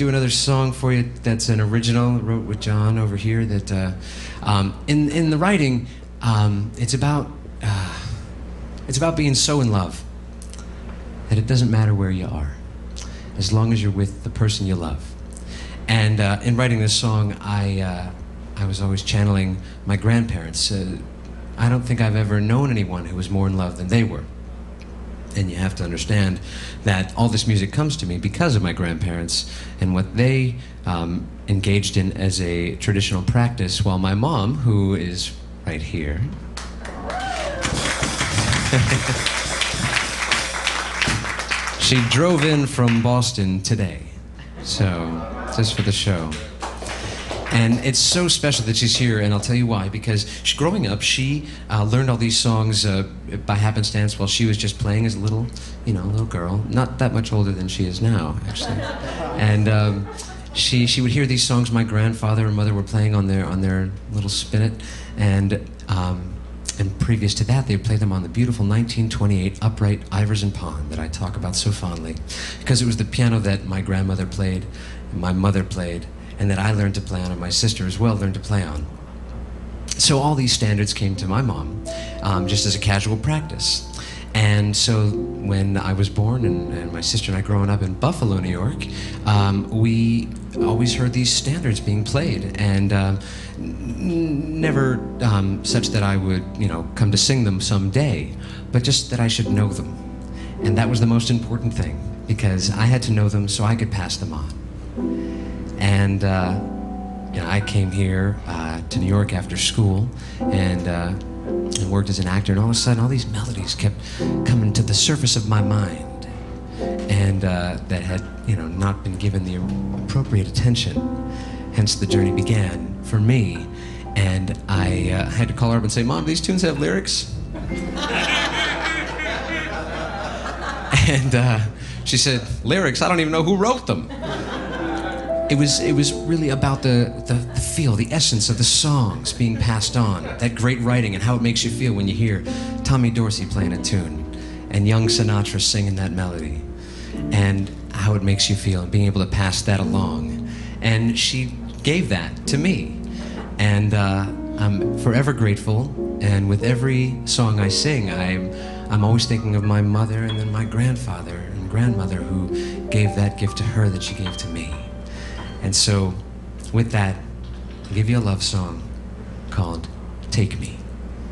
do another song for you that's an original I wrote with John over here. That in the writing, it's about being so in love that it doesn't matter where you are, as long as you're with the person you love. And in writing this song, I was always channeling my grandparents. I don't think I've ever known anyone who was more in love than they were. And you have to understand that all this music comes to me because of my grandparents and what they engaged in as a traditional practice, while my mom, who is right here, she drove in from Boston today, so just for the show. And it's so special that she's here, and I'll tell you why. Because growing up, she learned all these songs by happenstance while she was just playing as a little girl. Not that much older than she is now, actually. And she would hear these songs my grandfather and mother were playing on their little spinet, and previous to that, they would play them on the beautiful 1928 upright Iverson Pond that I talk about so fondly, because it was the piano that my grandmother played, and my mother played, and that I learned to play on, and my sister as well learned to play on. So all these standards came to my mom just as a casual practice. And so when I was born, and my sister and I growing up in Buffalo, New York, we always heard these standards being played, and never such that I would, come to sing them someday, but just that I should know them. And that was the most important thing, because I had to know them so I could pass them on. And I came here to New York after school and worked as an actor, and all of a sudden all these melodies kept coming to the surface of my mind, and that had not been given the appropriate attention. Hence the journey began for me, and I had to call her up and say, "Mom, these tunes have lyrics?" And she said, "Lyrics? I don't even know who wrote them." It was really about the feel, the essence of the songs being passed on, that great writing, and how it makes you feel when you hear Tommy Dorsey playing a tune and young Sinatra singing that melody, and how it makes you feel, and being able to pass that along. And she gave that to me, and I'm forever grateful. And with every song I sing, I'm always thinking of my mother, and then my grandfather and grandmother who gave that gift to her that she gave to me. And so, with that, I'll give you a love song called Take Me.